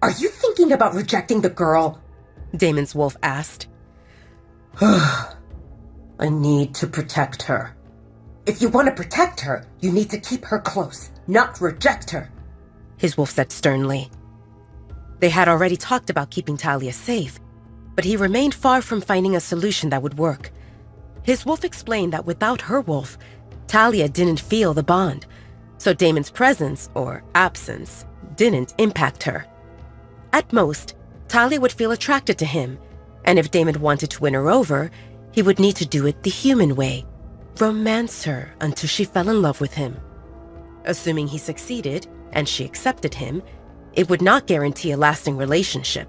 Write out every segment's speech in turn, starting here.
Are you thinking about rejecting the girl? Damon's wolf asked. I need to protect her. If you want to protect her, you need to keep her close, not reject her, his wolf said sternly. They had already talked about keeping Talia safe, but he remained far from finding a solution that would work. His wolf explained that without her wolf, Talia didn't feel the bond, so Damon's presence, or absence, didn't impact her. At most, Talia would feel attracted to him, and if Damon wanted to win her over, he would need to do it the human way, romance her until she fell in love with him. Assuming he succeeded, and she accepted him, it would not guarantee a lasting relationship.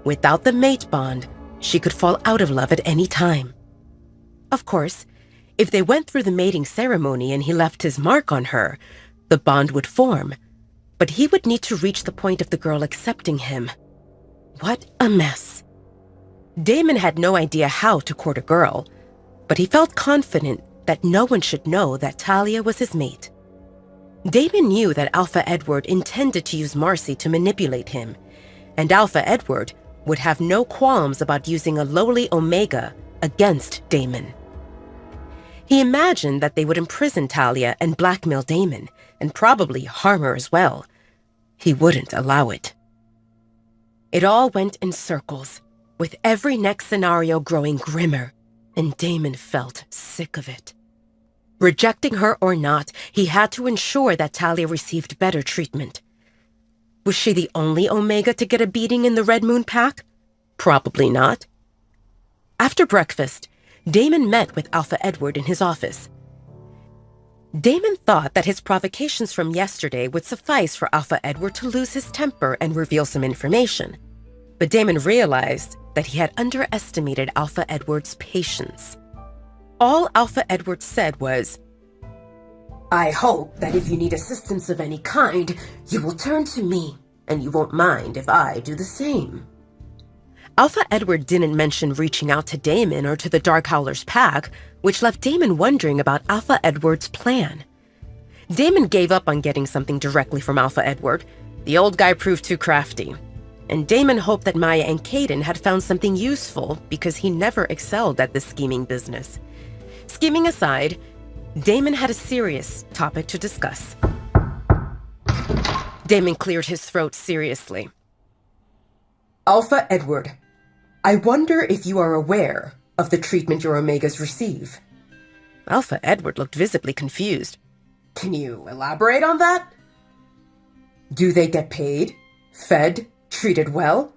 Without the mate bond, she could fall out of love at any time. Of course, if they went through the mating ceremony and he left his mark on her, the bond would form, but he would need to reach the point of the girl accepting him. What a mess. Damon had no idea how to court a girl, but he felt confident that no one should know that Talia was his mate. Damon knew that Alpha Edward intended to use Marcy to manipulate him, and Alpha Edward would have no qualms about using a lowly Omega against Damon. He imagined that they would imprison Talia and blackmail Damon, and probably harm her as well. He wouldn't allow it. It all went in circles, with every next scenario growing grimmer, and Damon felt sick of it. Rejecting her or not, he had to ensure that Talia received better treatment. Was she the only Omega to get a beating in the Red Moon Pack? Probably not. After breakfast, Damon met with Alpha Edward in his office. Damon thought that his provocations from yesterday would suffice for Alpha Edward to lose his temper and reveal some information. But Damon realized that he had underestimated Alpha Edward's patience. All Alpha Edward said was, I hope that if you need assistance of any kind, you will turn to me, and you won't mind if I do the same. Alpha Edward didn't mention reaching out to Damon or to the Dark Howler's pack, which left Damon wondering about Alpha Edward's plan. Damon gave up on getting something directly from Alpha Edward. The old guy proved too crafty. And Damon hoped that Maya and Caden had found something useful because he never excelled at this scheming business. Scheming aside, Damon had a serious topic to discuss. Damon cleared his throat seriously. Alpha Edward, I wonder if you are aware of the treatment your Omegas receive. Alpha Edward looked visibly confused. Can you elaborate on that? Do they get paid, fed, treated well?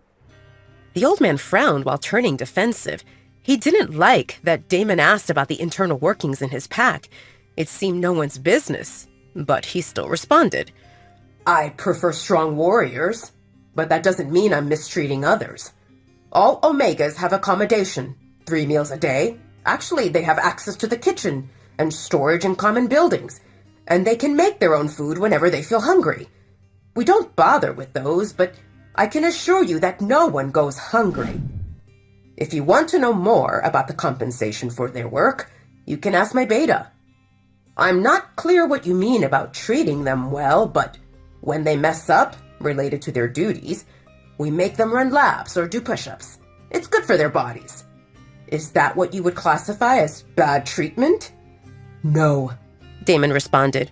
The old man frowned while turning defensive. He didn't like that Damon asked about the internal workings in his pack. It seemed no one's business, but he still responded. I prefer strong warriors, but that doesn't mean I'm mistreating others. All Omegas have accommodation, 3 meals a day. Actually, they have access to the kitchen and storage in common buildings, and they can make their own food whenever they feel hungry. We don't bother with those, but I can assure you that no one goes hungry. If you want to know more about the compensation for their work, you can ask my beta. I'm not clear what you mean about treating them well, but when they mess up, related to their duties, we make them run laps or do push-ups. It's good for their bodies. Is that what you would classify as bad treatment? No, Damon responded.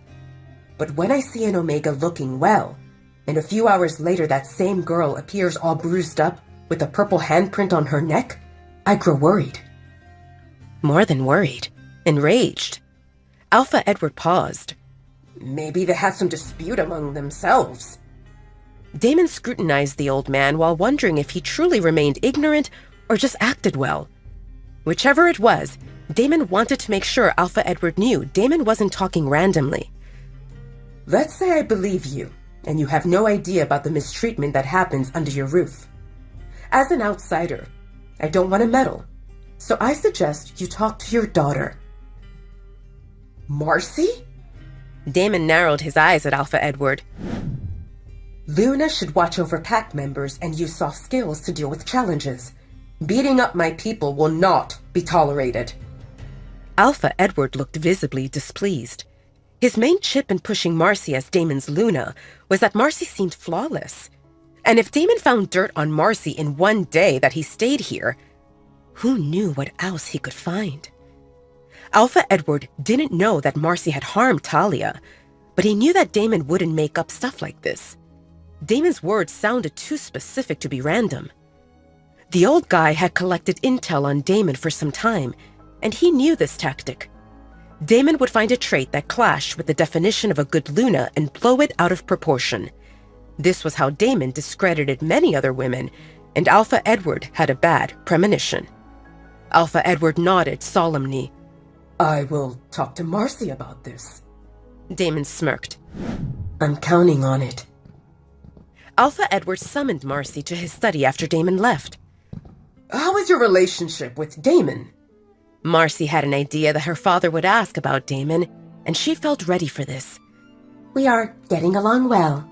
But when I see an Omega looking well, and a few hours later that same girl appears all bruised up with a purple handprint on her neck, I grow worried. More than worried, enraged. Alpha Edward paused. Maybe they had some dispute among themselves. Damon scrutinized the old man while wondering if he truly remained ignorant or just acted well. Whichever it was, Damon wanted to make sure Alpha Edward knew Damon wasn't talking randomly. Let's say I believe you, and you have no idea about the mistreatment that happens under your roof. As an outsider, I don't want to meddle, so I suggest you talk to your daughter. Marcy? Damon narrowed his eyes at Alpha Edward. Luna should watch over pack members and use soft skills to deal with challenges. Beating up my people will not be tolerated. Alpha Edward looked visibly displeased. His main chip in pushing Marcy as Damon's Luna was that Marcy seemed flawless. And if Damon found dirt on Marcy in one day that he stayed here, who knew what else he could find? Alpha Edward didn't know that Marcy had harmed Talia, but he knew that Damon wouldn't make up stuff like this. Damon's words sounded too specific to be random. The old guy had collected intel on Damon for some time, and he knew this tactic. Damon would find a trait that clashed with the definition of a good Luna and blow it out of proportion. This was how Damon discredited many other women, and Alpha Edward had a bad premonition. Alpha Edward nodded solemnly. I will talk to Marcy about this. Damon smirked. I'm counting on it. Alpha Edward summoned Marcy to his study after Damon left. How is your relationship with Damon? Marcy had an idea that her father would ask about Damon, and she felt ready for this. We are getting along well.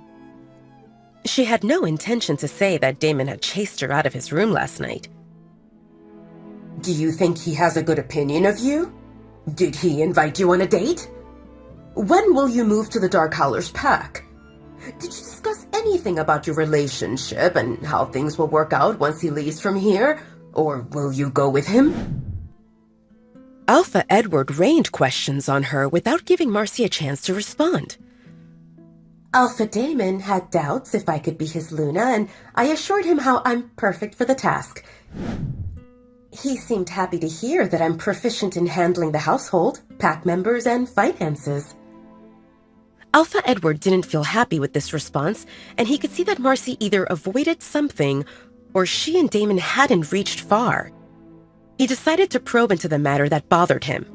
She had no intention to say that Damon had chased her out of his room last night. Do you think he has a good opinion of you? Did he invite you on a date? When will you move to the Dark Howler's pack? Did you discuss anything about your relationship and how things will work out once he leaves from here? Or will you go with him? Alpha Edward rained questions on her without giving Marcy a chance to respond. Alpha Damon had doubts if I could be his Luna, and I assured him how I'm perfect for the task. He seemed happy to hear that I'm proficient in handling the household, pack members, and finances. Alpha Edward didn't feel happy with this response, and he could see that Marcy either avoided something or she and Damon hadn't reached far. He decided to probe into the matter that bothered him.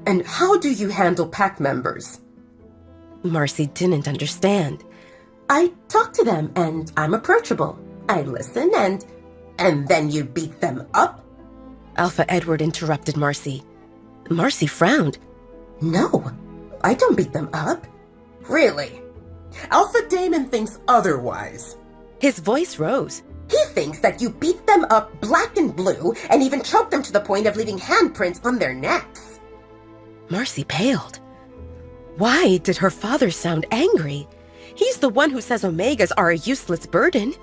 And how do you handle pack members? Marcy didn't understand. I talk to them, and I'm approachable. I listen, and then you beat them up? Alpha Edward interrupted Marcy. Marcy frowned. No, I don't beat them up. Really? Alpha Damon thinks otherwise. His voice rose. He thinks that you beat them up black and blue and even choke them to the point of leaving handprints on their necks. Marcy paled. Why did her father sound angry? He's the one who says Omegas are a useless burden.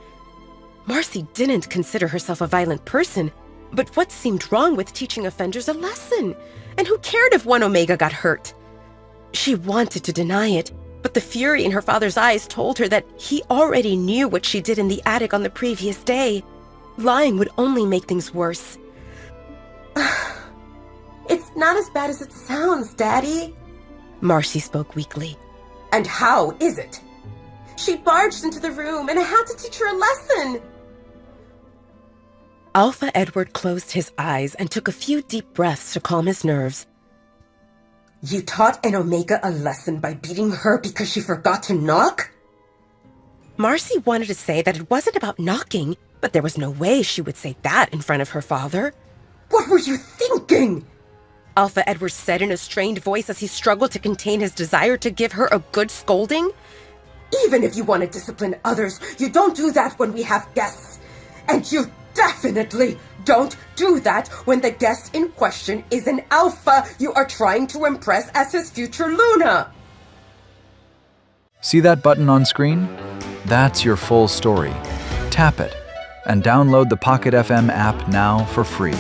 Marcy didn't consider herself a violent person, but what seemed wrong with teaching offenders a lesson? And who cared if one Omega got hurt? She wanted to deny it, but the fury in her father's eyes told her that he already knew what she did in the attic on the previous day. Lying would only make things worse. It's not as bad as it sounds, Daddy. Marcy spoke weakly. And how is it? She barged into the room and I had to teach her a lesson. Alpha Edward closed his eyes and took a few deep breaths to calm his nerves. You taught an Omega a lesson by beating her because she forgot to knock? Marcy wanted to say that it wasn't about knocking, but there was no way she would say that in front of her father. What were you thinking? Alpha Edward said in a strained voice as he struggled to contain his desire to give her a good scolding. Even if you want to discipline others, you don't do that when we have guests. And you definitely don't do that when the guest in question is an alpha you are trying to impress as his future Luna. See that button on screen? That's your full story. Tap it and download the Pocket FM app now for free.